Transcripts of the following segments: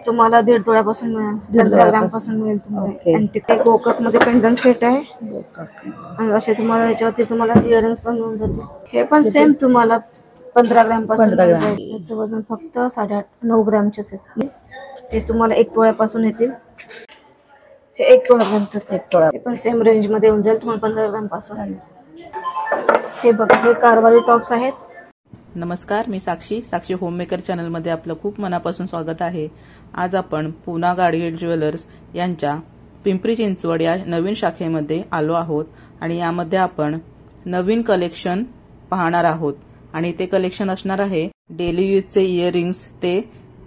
तुम्हाला 1.5 तोळ्यापासून मिळेल, 15 ग्रॅमपासून मिळेल तुम्हाला. अँटिक गोकट मध्ये पेंडंट सेट आहे आणि असे तुम्हाला याच्यावरती तुम्हाला इयरिंग्स पण मिळून जातील. हे पण सेम तुम्हाला 15 ग्रॅमपासून मिळून जाईल. याचं वजन फक्त 8.5-9 ग्रॅमचेच आहेत. हे तुम्हाला 1 तोळ्यापासून येतील. हे 1 तोळ्यापर्यंत. हे पण सेम रेंज मध्ये येऊन जाईल तुम्हाला 15 ग्रॅमपासून. हे बघा, हे कारवारी टॉप्स आहेत. नमस्कार, मी साक्षी होममेकर चॅनलमध्ये आपलं खूप मनापासून स्वागत आहे. आज आपण पुना गाडगीळ ज्वेलर्स यांच्या पिंपरी चिंचवड या नवीन शाखेमध्ये आलो आहोत आणि यामध्ये आपण नवीन कलेक्शन पाहणार आहोत आणि ते कलेक्शन असणार आहे डेली यूजचे इयरिंग्स ते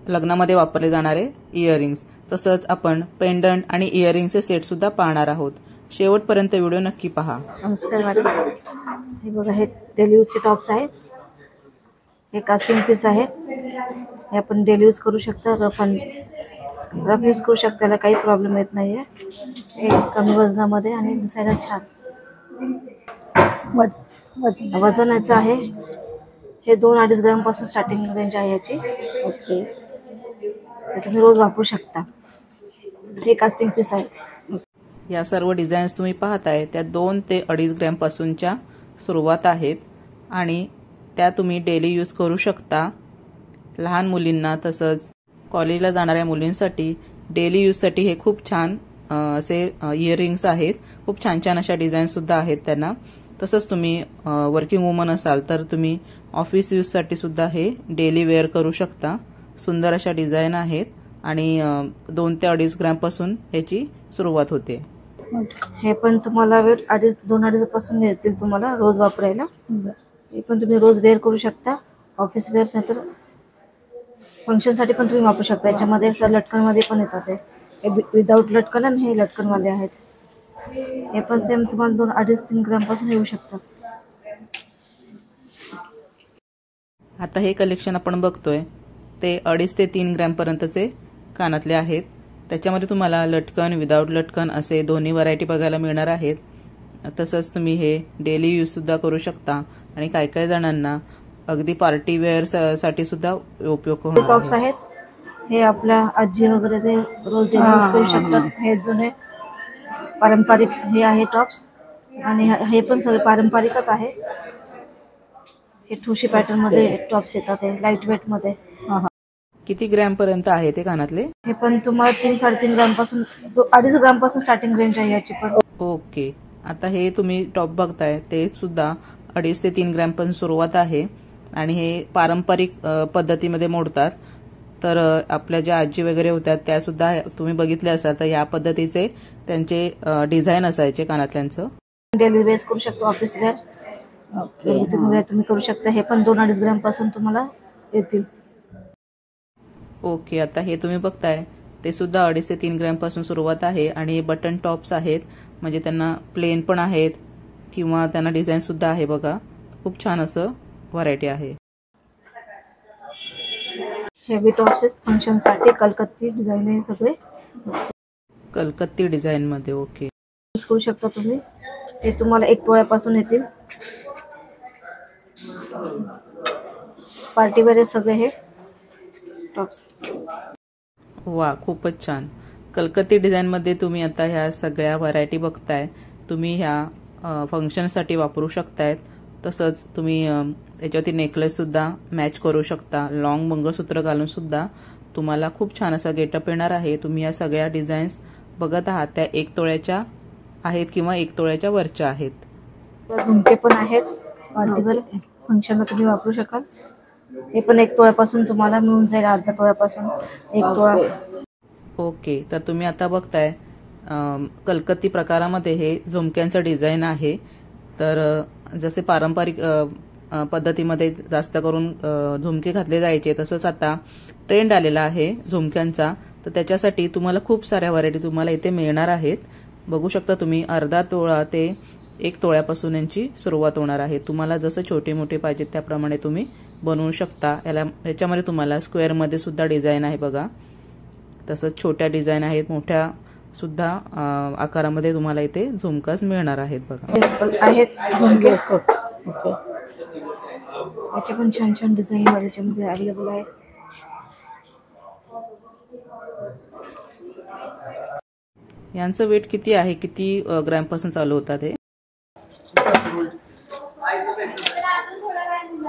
लग्नामध्ये वापरले जाणारे इयरिंग्स. तसंच आपण पेंडंट आणि इयरिंग्सचे सेट सुद्धा पाहणार आहोत. शेवटपर्यंत व्हिडिओ नक्की पहा. नमस्कार मॅडम, हे बघा, हे डेली यूजचे टॉप्स आहेत. हे कास्टिंग पीस आहेत. हे आपण डेली यूज करू शकता, रफ यूज करू शकता, त्याला काही प्रॉब्लेम येत नाहीये. हे कमी वजनामध्ये आणि दिसायला छान. वजन याचं आहे हे 2-2.5 ग्रॅम पासून स्टार्टिंग रेंज आहे याची. ओके, तुम्ही रोज वापरू शकता. हे कास्टिंग पीस आहेत. या सर्व डिझाईन्स तुम्ही पाहताय त्या 2 ते 2.5 ग्रॅम पासूनच्या सुरुवात आहेत आणि त्या तुम्ही डेली यूज करू शकता. लहान मुलींना तसंच कॉलेजला जाणाऱ्या मुलींसाठी डेली यूजसाठी हे खूप छान असे इयरिंग्स आहेत. खूप छान छान अशा डिझाईन सुद्धा आहेत त्यांना. तसंच तुम्ही वर्किंग वुमन असाल तर तुम्ही ऑफिस यूजसाठी सुद्धा हे डेली वेअर करू शकता. सुंदर अशा डिझाईन आहेत आणि 2 ते 2.5 ग्रॅम पासून याची सुरुवात होते. हे पण तुम्हाला 2-2.5 पासून येतील तुम्हाला रोज वापरायला. हे पण तुम्ही रोज वेअर करू शकता, ऑफिस वेअर नंतर फंक्शनसाठी पण तुम्ही वापरू शकता. याच्यामध्ये लटकनमध्ये पण येतात. हे विदाऊट लटकन आणि हे लटकनवाले आहेत. हे पण सेम तुम्हाला 2-2.5-3 ग्रॅम पासून येऊ शकतात. आता हे कलेक्शन आपण बघतोय ते 2.5 ते 3 ग्रॅम पर्यंतचे कानातले आहेत. त्याच्यामध्ये तुम्हाला लटकन, विदाऊट लटकन असे दोन्ही व्हरायटी बघायला मिळणार आहेत. तसंच तुम्ही हे डेली यूज सुद्धा करू शकता आणि काही काही जणांना अगदी पार्टी वेअर साठी सुद्धा उपयोग होणार. टॉप्स आहेत. हे आपल्या आजी वगैरे ते रोज डेली यूज करू शकतात. हे जुने पारंपरिक हे आहे टॉप्स आणि हे पण सगळे पारंपरिकच आहे. हे ठुशी पॅटर्न मध्ये टॉप्स येतात. हे लाईट वेट मध्ये. किती ग्रॅम पर्यंत आहे ते कानातले? हे पण तुम्हाला 3-3.5 ग्रॅम पासून 2.5 ग्रॅम पासून स्टार्टिंग रेंज आहे याची पण. ओके, आता हे तुम्ही टॉप बघताय ते सुद्धा 2.5 ते 3 ग्रॅम पासून सुरुवात आहे आणि हे पारंपरिक पद्धतीमध्ये मोडतात. तर आपल्या ज्या आजी वगैरे होत्या त्या सुद्धा तुम्ही बघितले असाल तर या पद्धतीचे त्यांचे डिझाईन असायचे कानातल्यांचं. डेली वेअर करू शकतो, ऑफिस वेअर तुम्ही करू शकता. हे पण 2-2.5 ग्रॅम पासून तुम्हाला येतील. ओके, आता हे तुम्ही बघताय ते सुद्धा 2.5 ते 3 ग्रॅम पासून सुरुवात आहे आणि हे बटन टॉप्स आहेत. म्हणजे त्यांना प्लेन पण आहेत किंवा त्यांना डिझाईन सुद्धा आहे. बघा, खूप छान असं व्हरायटी आहे. हेवी टॉप्स फंक्शन साठी कलकत्ती डिझाईन आहे सगळे. कलकत्ती डिझाईन मध्ये. ओके, यूज करू शकता तुम्ही. हे तुम्हाला 1 तोळ्यापासून येतील. पार्टी वेअर सगळे हे टॉप्स. वा, खूपच छान. कलकत्ती डिझाईन मध्ये तुम्ही आता ह्या सगळ्या व्हरायटी बघताय. तुम्ही ह्या फंक्शनसाठी वापरू शकतायत. तसंच तुम्ही याच्यावरती नेकलेस सुद्धा मॅच करू शकता. लॉंग मंगळसूत्र घालून सुद्धा तुम्हाला खूप छान असा गेटअप येणार आहे. तुम्ही या सगळ्या डिझाईन्स बघत आहात त्या 1 तोळ्याच्या आहेत किंवा 1 तोळ्याच्या वरच्या आहेत. झुमके पण आहेत. पार्टीवेअर फंक्शनला तुम्ही वापरू शकाल. हे पण 1 तोळ्यापासून तुम्हाला मिळून जाईल. अर्धा तोळ्यापासून 1 तोळा. ओके, तर तुम्ही आता बघताय कलकत्ती प्रकारामध्ये हे झुमक्यांचं डिझाईन आहे. तर जसे पारंपरिक पद्धतीमध्ये जास्त करून झुमके घातले जायचे तसंच आता ट्रेंड आलेला आहे झुमक्यांचा. तर त्याच्यासाठी तुम्हाला खूप साऱ्या व्हरायटी तुम्हाला इथे मिळणार आहेत. बघू शकता तुम्ही अर्धा तोळा ते 1 तोळ्यापासून यांची सुरुवात होणार आहे. तुम्हाला जसं छोटे मोठे पाहिजेत त्याप्रमाणे तुम्ही बनवू शकता. याच्यामध्ये तुम्हाला स्क्वेअर मध्ये सुद्धा डिझाईन आहे बघा. तसंच छोट्या डिझाईन आहेत, मोठ्या सुद्धा आकारामध्ये तुम्हाला इथे झुमकास मिळणार आहेत बघा. आहेत झुमके. याचे पण छान छान डिझाईन याच्यामध्ये अवेलेबल आहे. यांचं वेट किती आहे, किती ग्रॅम पासून चालू होतात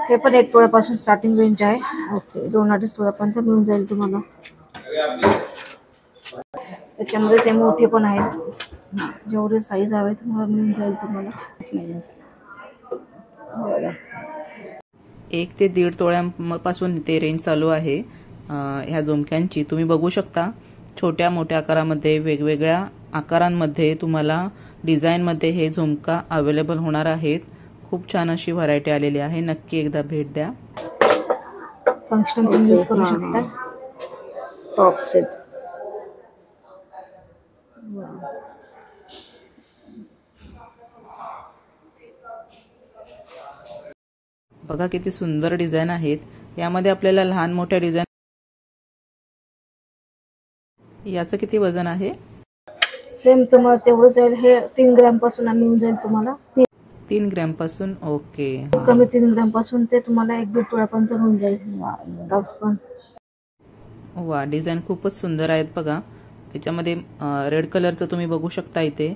हे पण 1 तोळ्यापासून स्टार्टिंग रेंज आहे. ओके, 2-2.5 तोळ्यापर्यंत मिळून जाईल तुम्हाला. त्याच्यामध्ये जे मोठे पण आहेत, जेवढे साईज हवे तुम्हाला मिळून जाईल तुम्हाला. 1 ते 1.5 तोळ्यांपासून ते रेंज चालू आहे ह्या झुमक्यांची. तुम्ही बघू शकता छोट्या मोठ्या आकारामध्ये, वेगवेगळ्या आकारांमध्ये तुम्हाला डिझाईनमध्ये हे झुमका अवेलेबल होणार आहेत. खूप छान अशी व्हरायटी आलेली आहे. नक्की एकदा भेट द्या. फंक्शन तुम्ही यूज करू शकता. टॉप सेट बघा किती सुंदर डिझाईन आहेत. यामध्ये आपल्याला लहान मोठ्या डिझाईन. याचं किती वजन आहे? सेम तुम्हाला तेवढं जाईल. हे 3 ग्रॅम पासून मिळून जाईल तुम्हाला. 3 ग्रॅम पासून. ओके, कमी 3 ग्रॅम पासून ते तुम्हाला 1-1.5 तोळ्यापर्यंत मिळून जाईल. टॉप्स पण वा, डिझाईन खूपच सुंदर आहेत बघा. त्याच्यामध्ये रेड कलरचं तुम्ही बघू शकता. इथे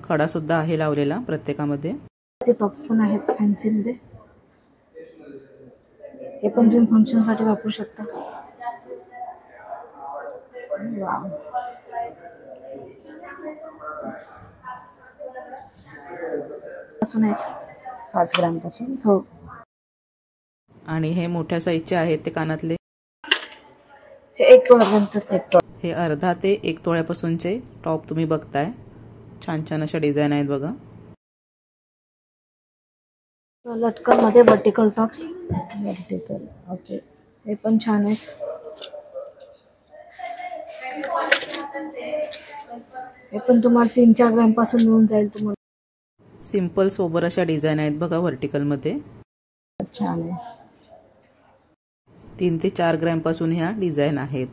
खडा सुद्धा आहे लावलेला प्रत्येकामध्ये. ते टॉप्स पण आहेत फॅन्सी मध्ये. हे पण तुम्ही फंक्शन साठी वापरू शकता. पासून आहेत 5 ग्रॅम पासून. हो, आणि हे मोठ्या साईजचे आहेत ते कानातले. हे 1 तोळ्यापर्यंत. हे अर्धा ते 1 तोळ्यापासूनचे टॉप तुम्ही बघताय. छान छान अशा डिझाईन आहेत बघा. लटकन मध्ये वर्टिकल टॉप्स. वर्टिकल, ओके, हे पण छान आहेत. हे पण तुम्हाला 3-4 ग्रॅम पासून मिळून जाईल तुम्हाला. सिंपल सोबर अशा डिझाईन आहेत बघा व्हर्टिकल मध्ये. छान आहे. 3 ते 4 ग्रॅम पासून ह्या डिझाईन आहेत.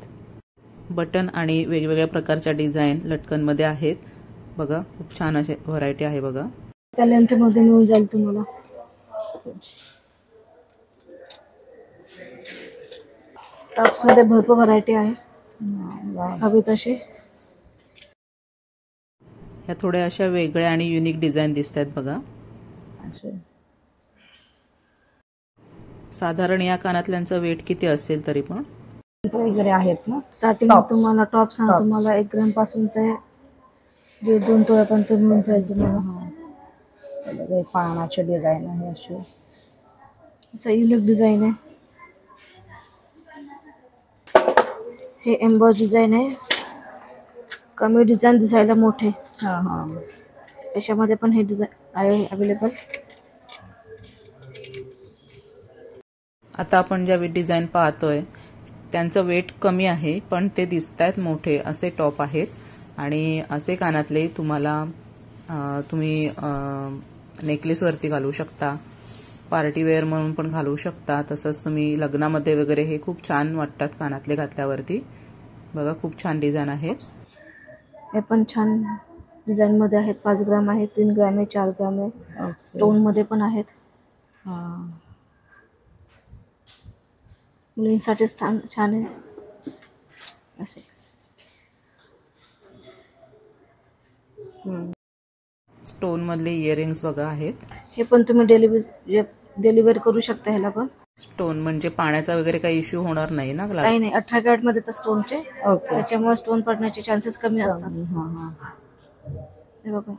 बटन आणि वेगवेगळ्या प्रकारच्या डिझाईन लटकन मध्ये आहेत बघा. खूप छान अशी व्हरायटी आहे बघा. त्या लेंथ मध्ये मिळून जाईल तुम्हाला. टॉप्स मध्ये भरपूर व्हरायटी आहे, हवी तशी. ह्या थोड्या अशा वेगळ्या आणि युनिक डिझाईन दिसत आहेत बघा. साधारण या कानातल्यांचं वेट किती असेल तरी पण? वगैरे आहेत ना. स्टार्टिंग तुम्हाला टॉप तुम्हाला 1 ग्रॅम पासून ते 1.5-2 तोळ्यापर्यंत मिळून जाईल तुम्हाला. पानाचे डिझाईन आहे अशी. असं युनिक डिझाईन आहे. हे एम्बॉस डिझाईन आहे. कमी डिझाईन दिसायला मोठे. याच्यामध्ये पण हे डिझाईन आहे अवेलेबल. आता आपण ज्या डिझाईन पाहतोय त्यांचं वेट कमी आहे, पण ते दिसतायत मोठे असे टॉप आहेत. आणि असे कानातले तुम्हाला तुम्ही नेकलेस वरती घालू शकता, पार्टी वेअर म्हणून पण घालू शकता. तसंच तुम्ही लग्नामध्ये वगैरे हे खूप छान वाटतात कानातले घातल्यावरती. बघा खूप छान डिझाईन आहेत. हे पण छान डिझाईन मध्ये आहेत. 5 ग्रॅम आहे, 3 ग्रॅम आहे, 4 ग्रॅम आहे. स्टोन मध्ये पण आहेत. मुलींसाठी छान आहे असे. स्टोन मधले इयरिंग्स बघा आहेत. हे पण तुम्ही डिलिव्हर करू शकता. ह्याला पण स्टोन म्हणजे पाण्याचा वगैरे काही इश्यू होणार नाही ना? काही नाही. 18 कॅरेट मध्ये तर स्टोनचे, त्याच्यामुळे स्टोन पडण्याचे चान्सेस कमी असतात. हे बघा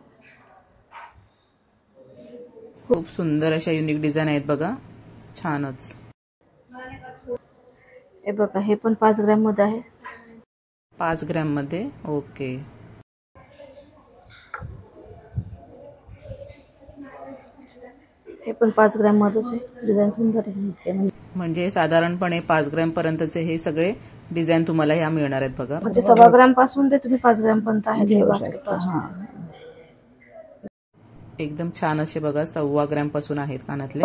खूप सुंदर अशा युनिक डिझाईन आहेत बघा. छानच. हे बघा हे पण 5 ग्रॅम मध्ये आहे. 5 ग्रॅम मध्ये. ओके. हे पण 5 ग्रॅम मध्येच आहे. डिझाईन सुंदर आहे. म्हणजे साधारणपणे 5 ग्रॅम पर्यंतचे हे सगळे डिझाईन तुम्हाला ह्या मिळणार आहेत बघा. म्हणजे 1.25 ग्रॅम पासून ते तुम्ही 5 ग्रॅम पर्यंत आहे. एकदम छान असे बघा 1.25 ग्रॅम पासून आहेत कानातले.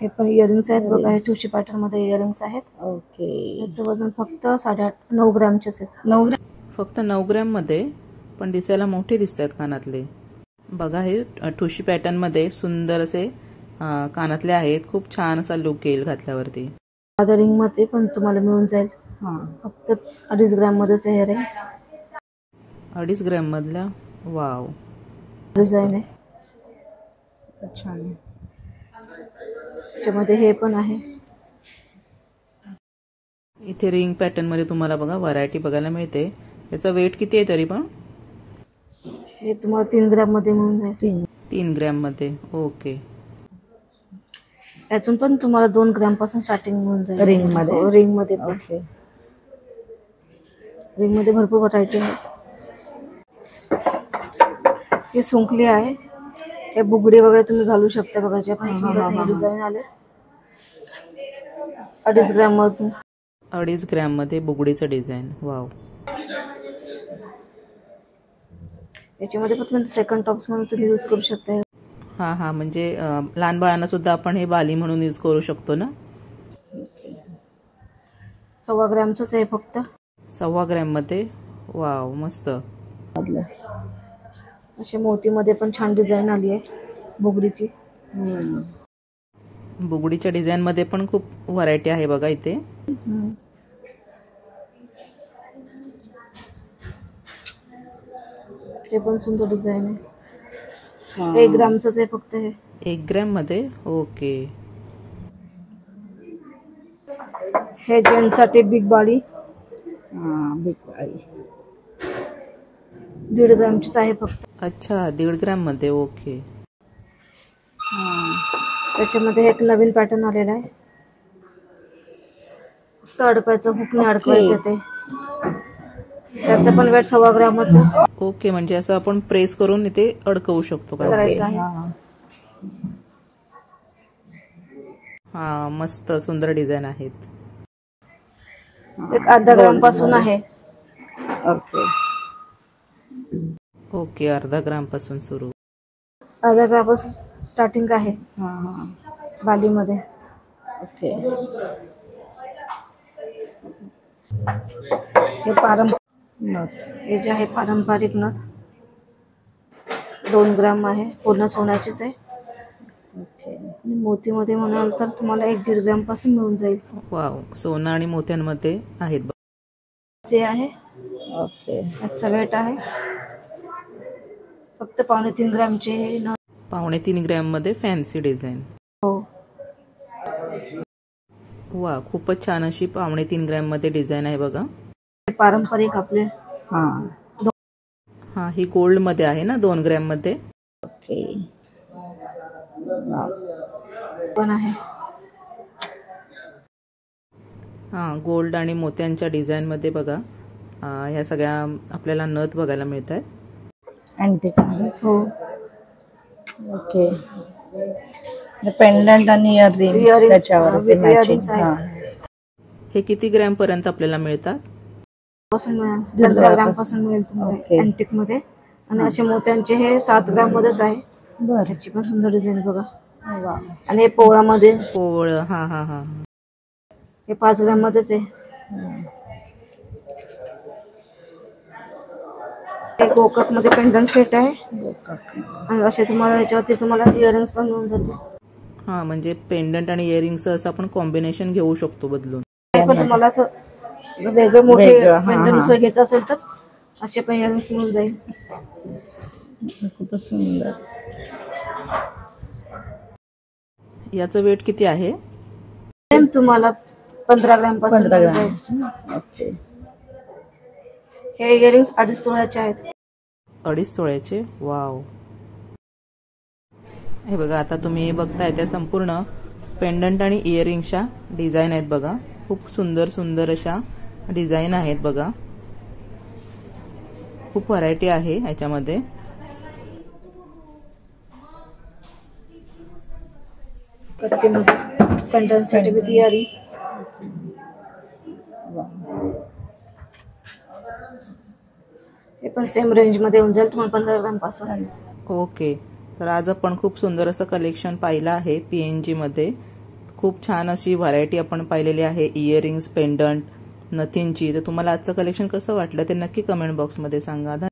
हे पण इयरिंग्स आहेत बघा. हे ठुशी पॅटर्न मध्ये इयरिंग्स आहेत. ओके. याचं वजन फक्त 9.5 ग्रॅमचेच आहेत. 9 ग्रॅम. फक्त 9 ग्रॅम मध्ये, पण दिसायला मोठे दिसत आहेत कानातले. बघा हे ठुशी पॅटर्न मध्ये सुंदर असे कानातले आहेत. खूप छान असा लुक येईल घातल्यावरती. साधा रिंग मध्ये पण तुम्हाला मिळून जाईल. फक्त 2.5 ग्रॅम मध्येच हे रिंग. 2.5 ग्रॅम मधल्या. वाव, डिझाईन आहे. छान आहे. त्याच्यामध्ये हे पण आहे. इथे रिंग पॅटर्न मध्ये तुम्हाला बघा व्हरायटी बघायला मिळते. याचा वेट किती आहे तरी पण? हे तुम्हाला 3 ग्रॅम मध्ये मिळून जाईल. 3 ग्रॅम मध्ये. ओके. यातून पण तुम्हाला 2 ग्रॅम पासून स्टार्टिंग मिळून जाईल. रिंग मध्ये? हो, रिंग मध्ये पण. ओके. रिंग मध्ये भरपूर व्हरायटी आहे. हे सुंकली आहे. हे बुगडी वगैरे तुम्ही घालू शकता बघा. जे पण सुंदर डिझाईन आले. 2.5 ग्रॅम मधून. 2.5 ग्रॅम मध्ये बुगडीचं डिझाईन. वाव. याच्यामध्ये पण सेकंड टॉप्स म्हणून तुम्ही यूज करू शकता. हा, म्हणजे लहान बाळांना सुद्धा आपण हे बाली म्हणून यूज करू शकतो ना. 1.25 ग्रॅमच आहे फक्त. 1.25 ग्रॅम मध्ये. वाव, मस्त. असे मोतीमध्ये पण छान डिझाईन आली आहे बुगडीची. बुगडीच्या डिझाईन मध्ये पण खूप व्हरायटी आहे बघा इथे. हे पण सुंदर डिझाईन आहे. 1 ग्रॅमच आहे फक्त हे. 1 ग्रॅम मध्ये. ओके. हे जेंट्स साठी बिग बाळी. बिग बाळी 1.5 ग्रॅमचीच आहे फक्त. अच्छा, 1.5 ग्रॅम मध्ये. ओके. त्याच्यामध्ये एक नवीन पॅटर्न आलेला आहे. फक्त अडकवायचं, हुकने अडकवायचं ते. त्याचं पण वेट 1.25 ग्रॅमच आहे. ओके, म्हणजे असं आपण प्रेस करून इथे अडकवू शकतो का? करायचं आहे. हा, मस्त सुंदर डिझाईन आहेत. एक 1/2 ग्रॅम पासून आहे. ओके, 1/2 ग्रॅम पासून सुरू. 1/2 ग्रॅम पासून स्टार्टिंग आहे बालीमध्ये. ओके. हे हे जे आहे पारंपरिक नथ. 2 ग्रॅम आहे. पूर्ण सोन्याचीच आहे. आणि मोतीमध्ये म्हणाल तर तुम्हाला 1-1.5 ग्रॅम पासून मिळून जाईल. वाव, सोनं आणि मोत्यांमध्ये आहेत. जे आहे. ओके. याचा वेट आहे फक्त 3.5 ग्रॅमचे. 3.5 ग्रॅम मध्ये फॅन्सी डिझाईन. हो. वा, खूपच छान अशी 3.5 ग्रॅम मध्ये डिझाईन आहे बघा. पारंपरिक आपले. हा, ही गोल्ड मध्ये आहे ना 2 ग्रॅम मध्ये. ओके. पण आहे. हा, गोल्ड आणि मोत्यांच्या डिझाईन मध्ये बघा. ह्या सगळ्या आपल्याला नथ बघायला मिळत आहेत. अँटिक. हो. ओके. पेंडंट आणि इयरिंग्स त्याच्यावरती मॅचिंग. हे किती ग्रॅम पर्यंत आपल्याला मिळतात? 15 ग्रॅम पासून मिळेल तुम्हाला अँटिक मध्ये. आणि असे मोत्यांचे हे 7 ग्रॅम मध्येच आहे. त्याची पण सुंदर डिझाईन बघा. आणि हे पोळामध्ये. पोळ. हा. हे 5 ग्रॅम मध्येच आहे. एक गोकक मध्ये पेंडंट सेट आहे. आणि असे तुम्हाला याच्यावरती तुम्हाला इयरिंग्स पण मिळून जातील. हा, म्हणजे पेंडंट आणि इयरिंग्स असं आपण कॉम्बिनेशन घेऊ शकतो बदलून. पण तुम्हाला असं वेगळे मोठे पेंडंट घ्यायचं असेल तर असे पण इयरिंग्स मिळून जाईल. खूपच सुंदर. याचं वेट किती आहे? सेम तुम्हाला 15 ग्रॅम पासून मिळून जाईल. ओके. हे इयरिंग्स 2.5 तोळ्याचे आहेत. 2.5 तोळ्याचे. वाव. हे बघा, आता तुम्ही बघताय त्या संपूर्ण पेंडंट आणि इयरिंग्सच्या डिझाईन आहेत बघा. खूप सुंदर सुंदर अशा डिझाईन आहेत बघा. खूप व्हरायटी आहे ह्याच्यामध्ये. पेंडंट साठी विथ इयरिंग्स. हे पण सेम रेंज मध्ये येऊन जाईल तुम्हाला 15 ग्रॅम पासून. ओके. तर आज आपण खूप सुंदर असं कलेक्शन पाहिलं आहे PNG मध्ये. खूप छान अशी व्हरायटी आपण पाहिलेली आहे इयरिंग्स, पेंडंट, नथींची. तर तुम्हाला आजचं कलेक्शन कसं वाटलं ते नक्की कमेंट बॉक्समध्ये सांगा.